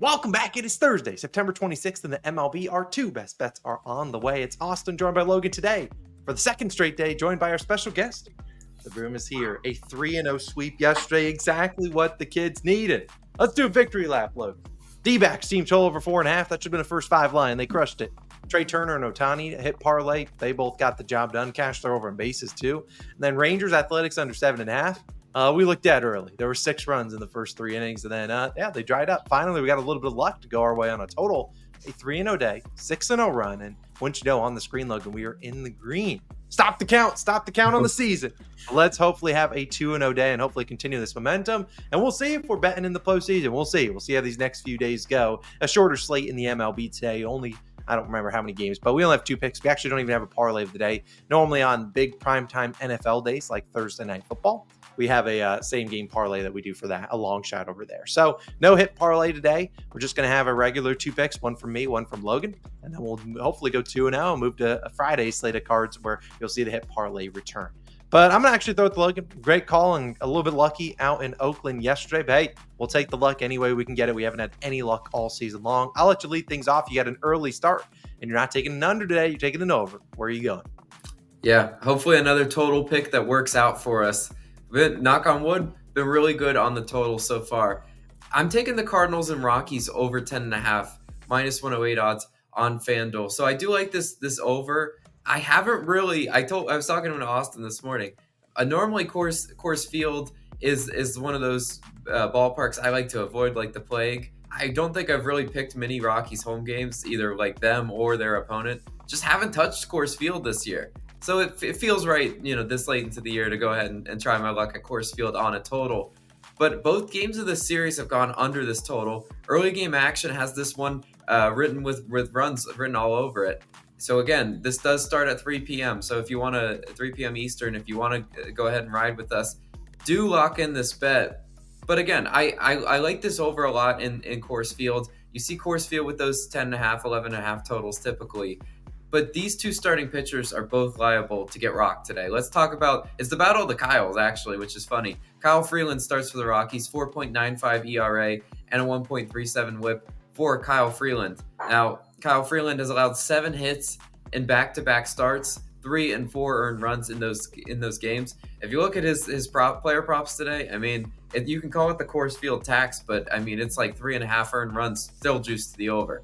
Welcome back. It is Thursday, September 26th, and the MLB. Our two best bets are on the way. It's Austin, joined by Logan today for the second straight day, joined by our special guest. The room is here. A 3-0 sweep yesterday, exactly what the kids needed. Let's do a victory lap, Logan. D-backs team total over 4.5. That should have been a first five line. They crushed it. Trey Turner and Ohtani hit parlay. They both got the job done. Cash throw over and bases too. And then Rangers Athletics under 7.5. We looked dead early. There were 6 runs in the first 3 innings, and then they dried up. Finally, we got a little bit of luck to go our way on a total a 3-0 day, 6-0 run, and once you know, on the screen, Logan, we are in the green. Stop the count on the season. Let's hopefully have a 2-0 day and hopefully continue this momentum. And we'll see if we're betting in the postseason. We'll see how these next few days go. A shorter slate in the MLB today. I don't remember how many games, but we only have 2 picks. We actually don't even have a parlay of the day. Normally on big primetime NFL days like Thursday Night Football, we have a same game parlay that we do for that, a long shot over there. So no hit parlay today. We're just going to have a regular 2 picks, one from me, one from Logan, and then we'll hopefully go 2-0 and move to a Friday slate of cards where you'll see the hit parlay return. But I'm going to actually throw it to Logan. Great call and a little bit lucky out in Oakland yesterday. But hey, we'll take the luck any way we can get it. We haven't had any luck all season long. I'll let you lead things off. You got an early start, and you're not taking an under today. You're taking an over. Where are you going? Yeah, hopefully another total pick that works out for us. Knock on wood, been really good on the total so far. I'm taking the Cardinals and Rockies over 10.5, minus 108 odds on FanDuel. So I do like this over. I haven't really. I was talking to Austin this morning. Normally Coors Field is one of those ballparks I like to avoid like the plague. I don't think I've really picked many Rockies home games, either like them or their opponent. Just haven't touched Coors Field this year. So it feels right, this late into the year to go ahead and try my luck at Coors Field on a total. But both games of this series have gone under this total. Early game action has this one written with runs written all over it. So again, this does start at 3 p.m. So if you want to, 3 p.m. Eastern, if you want to go ahead and ride with us, do lock in this bet. But again, I like this over a lot in Coors Field. You see Coors Field with those 10.5, 11.5 totals typically. But these 2 starting pitchers are both liable to get rocked today. Let's talk about, it's the battle of the Kyles, actually, which is funny. Kyle Freeland starts for the Rockies, 4.95 ERA and a 1.37 whip for Kyle Freeland. Now, Kyle Freeland has allowed 7 hits in back-to-back starts, 3 and 4 earned runs in those games. If you look at his player props today, I mean, you can call it the Coors Field tax, but I mean, it's like 3.5 earned runs, still juiced to the over.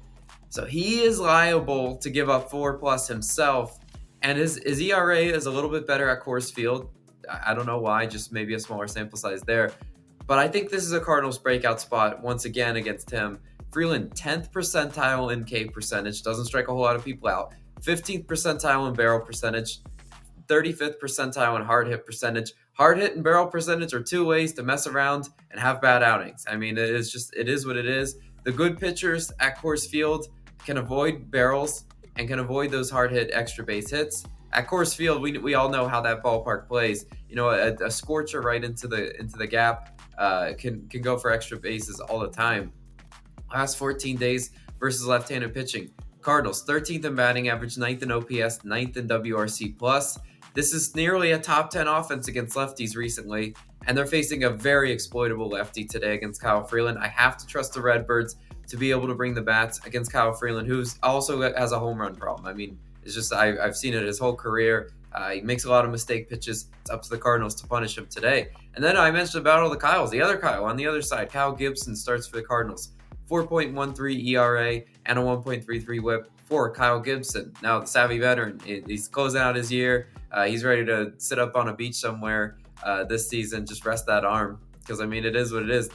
So he is liable to give up 4+ himself, and his ERA is a little bit better at Coors Field. I don't know why, just maybe a smaller sample size there. But I think this is a Cardinals breakout spot once again against him. Freeland, 10th percentile in K percentage, doesn't strike a whole lot of people out. 15th percentile in barrel percentage, 35th percentile in hard hit percentage. Hard hit and barrel percentage are 2 ways to mess around and have bad outings. I mean, it is what it is. The good pitchers at Coors Field can avoid barrels and can avoid those hard hit extra base hits. At Coors Field, we all know how that ballpark plays. A scorcher right into the gap can go for extra bases all the time. Last 14 days versus left-handed pitching. Cardinals, 13th in batting average, 9th in OPS, 9th in WRC+. This is nearly a top 10 offense against lefties recently, and they're facing a very exploitable lefty today against Kyle Freeland. I have to trust the Redbirds to be able to bring the bats against Kyle Freeland, who's also has a home run problem. I mean, it's just I've seen it his whole career. He makes a lot of mistake pitches. It's up to the Cardinals to punish him today. And then I mentioned about all the Kyles. The other Kyle on the other side, Kyle Gibson, starts for the Cardinals. 4.13 ERA and a 1.33 whip for Kyle Gibson. Now, the savvy veteran, he's closing out his year. He's ready to sit up on a beach somewhere this season, just rest that arm. Because, I mean, it is what it is. It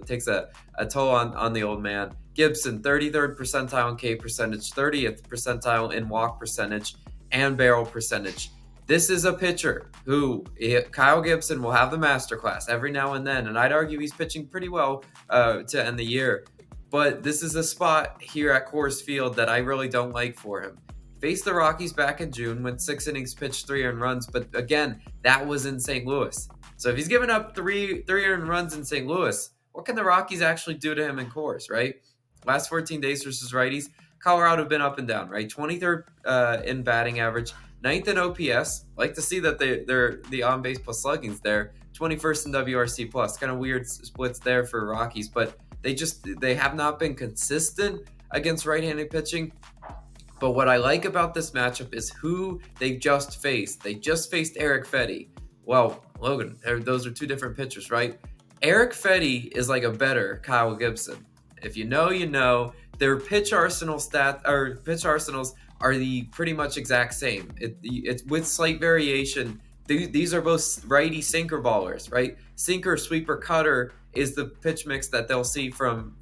takes a toll on the old man. Gibson, 33rd percentile in K percentage, 30th percentile in walk percentage, and barrel percentage. This is a pitcher who, Kyle Gibson, will have the masterclass every now and then. And I'd argue he's pitching pretty well to end the year. But this is a spot here at Coors Field that I really don't like for him. Faced the Rockies back in June, went 6 innings, pitched 3 earned runs. But again, that was in St. Louis. So if he's given up three earned runs in St. Louis, what can the Rockies actually do to him in Coors, right? Last 14 days versus righties, Colorado have been up and down, right? 23rd in batting average, 9th in OPS. Like to see that they're the on-base plus slugging's there. 21st in WRC plus. Kind of weird splits there for Rockies, but They have not been consistent against right-handed pitching. But what I like about this matchup is who they just faced. They just faced Eric Fetty. Well, Logan, those are two different pitchers, right? Eric Fetty is like a better Kyle Gibson. If you know, you know. Their pitch arsenals are the pretty much exact same. It's with slight variation. These are both righty sinker ballers, right? Sinker, sweeper, cutter is the pitch mix that they'll see from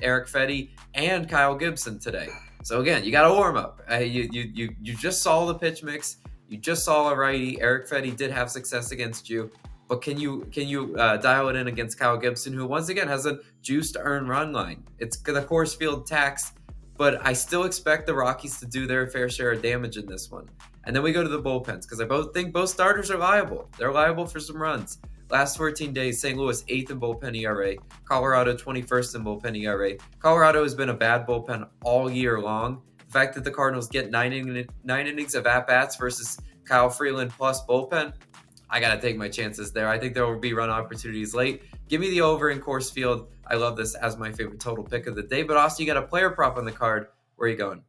Eric Fetty and Kyle Gibson today. So again, you got to warm up. You just saw the pitch mix. You just saw a righty. Eric Fetty did have success against you, but can you dial it in against Kyle Gibson, who once again has a juice to earn run line? It's the Coors Field tax, but I still expect the Rockies to do their fair share of damage in this one. And then we go to the bullpens because I think both starters are liable. They're liable for some runs. Last 14 days, St. Louis 8th in bullpen ERA, Colorado 21st in bullpen ERA. Colorado has been a bad bullpen all year long. The fact that the Cardinals get nine innings of at-bats versus Kyle Freeland plus bullpen, I got to take my chances there. I think there will be run opportunities late. Give me the over in Coors Field. I love this as my favorite total pick of the day. But also, you got a player prop on the card. Where are you going?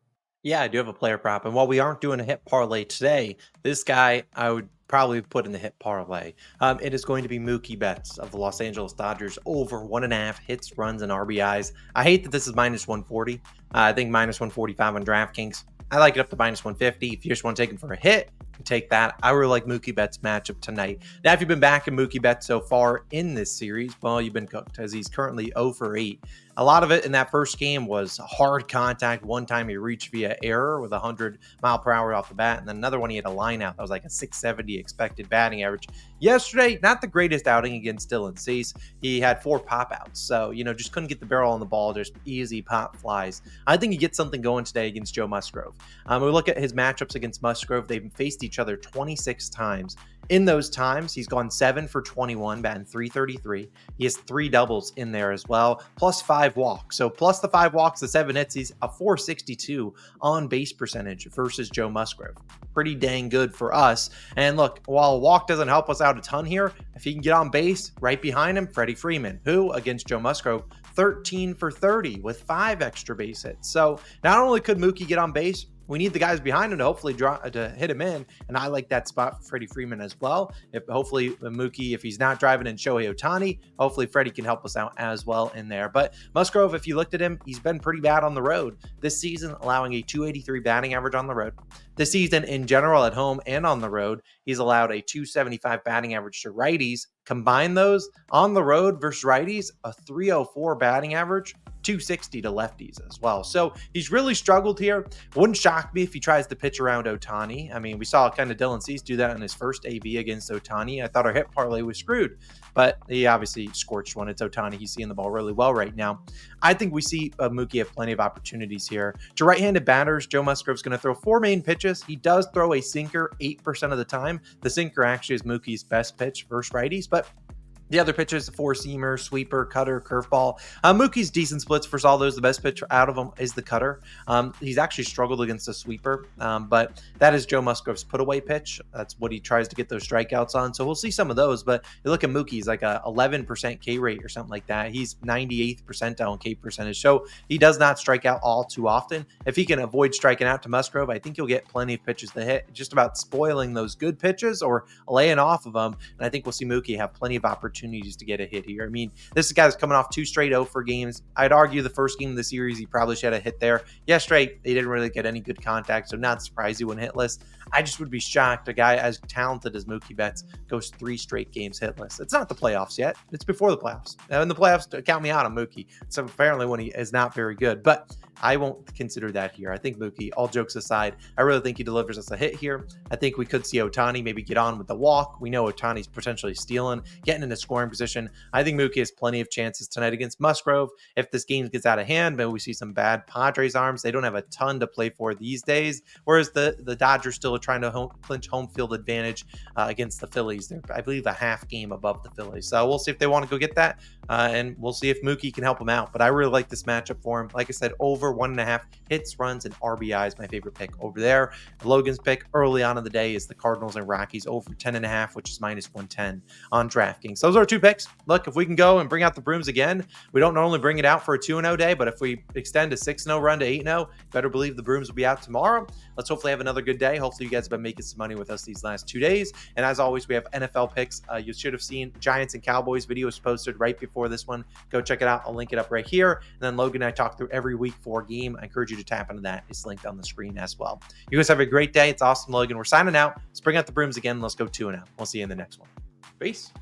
Yeah, I do have a player prop. And while we aren't doing a hit parlay today, this guy I would probably put in the hit parlay. It is going to be Mookie Betts of the Los Angeles Dodgers over 1.5 hits, runs, and RBIs. I hate that this is minus 140. I think minus 145 on DraftKings. I like it up to minus 150. If you just want to take him for a hit, take that. I really like Mookie Betts' matchup tonight. Now, if you've been backing Mookie Betts so far in this series, well, you've been cooked as he's currently 0 for 8. A lot of it in that first game was hard contact. One time he reached via error with 100 mile per hour off the bat. And then another one he had a line out that was like a 670 expected batting average. Yesterday, not the greatest outing against Dylan Cease. He had 4 pop outs. So, just couldn't get the barrel on the ball. Just easy pop flies. I think he gets something going today against Joe Musgrove. We look at his matchups against Musgrove. They've faced each other 26 times. In those times, he's gone 7 for 21, batting .333. He has 3 doubles in there as well, plus 5 walks. So plus the 5 walks, the 7 hits, he's a .462 on base percentage versus Joe Musgrove. Pretty dang good for us. And look, while a walk doesn't help us out a ton here, if he can get on base, right behind him, Freddie Freeman, who against Joe Musgrove, 13 for 30 with 5 extra base hits. So not only could Mookie get on base, we need the guys behind him to hopefully to hit him in, and I like that spot for Freddie Freeman as well. Hopefully Mookie, if he's not driving in Shohei Ohtani, hopefully Freddie can help us out as well in there. But Musgrove, if you looked at him, he's been pretty bad on the road this season, allowing a .283 batting average on the road. This season in general at home and on the road, he's allowed a .275 batting average to righties. Combine those on the road versus righties, a .304 batting average, .260 to lefties as well. So he's really struggled here. Wouldn't shock me if he tries to pitch around Ohtani. I mean, we saw kind of Dylan Cease do that in his first AB against Ohtani. I thought our hit parlay was screwed, but he obviously scorched one. It's Ohtani. He's seeing the ball really well right now. I think we see Mookie have plenty of opportunities here. To right-handed batters, Joe Musgrove's going to throw 4 main pitches. He does throw a sinker 8% of the time. The sinker actually is Mookie's best pitch versus righties, but the other pitches, 4-seamer, sweeper, cutter, curveball. Mookie's decent splits versus all those. The best pitch out of them is the cutter. He's actually struggled against the sweeper, but that is Joe Musgrove's put-away pitch. That's what he tries to get those strikeouts on. So we'll see some of those, but you look at Mookie, he's like a 11% K rate or something like that. He's 98th percentile in K percentage. So he does not strike out all too often. If he can avoid striking out to Musgrove, I think he'll get plenty of pitches to hit, just about spoiling those good pitches or laying off of them. And I think we'll see Mookie have plenty of opportunities to get a hit here. I mean, this is a guy that's coming off 2 straight 0 for games. I'd argue the first game of the series, he probably should have hit there. Yesterday, he didn't really get any good contact, so not surprised he went hitless. I just would be shocked a guy as talented as Mookie Betts goes 3 straight games hitless. It's not the playoffs yet. It's before the playoffs. In the playoffs, count me out on Mookie. So apparently when he is not very good, but I won't consider that here. I think Mookie, all jokes aside, I really think he delivers us a hit here. I think we could see Ohtani maybe get on with the walk. We know Ohtani's potentially stealing, getting into scoring position. I think Mookie has plenty of chances tonight against Musgrove. If this game gets out of hand, maybe we see some bad Padres arms. They don't have a ton to play for these days, whereas the Dodgers still are trying to clinch home field advantage against the Phillies. They're, I believe, a half game above the Phillies. So we'll see if they want to go get that. and we'll see if Mookie can help him out. But I really like this matchup for him. Like I said, over 1.5 hits, runs, and RBI is my favorite pick over there. Logan's pick early on in the day is the Cardinals and Rockies over 10.5, which is minus 110 on DraftKings. Those are our 2 picks. Look, if we can go and bring out the brooms again, we don't normally bring it out for a 2-0 day, but if we extend a 6-0 run to 8-0, better believe the brooms will be out tomorrow. Let's hopefully have another good day. Hopefully you guys have been making some money with us these last 2 days. And as always, we have NFL picks. You should have seen Giants and Cowboys videos posted right before this one. Go check it out. I'll link it up right here. And then Logan and I talk through every week 4 game. I encourage you to tap into that. It's linked on the screen as well. You guys have a great day. It's awesome, Logan. We're signing out. Let's bring out the brooms again. Let's go 2-0. We'll see you in the next one. Peace.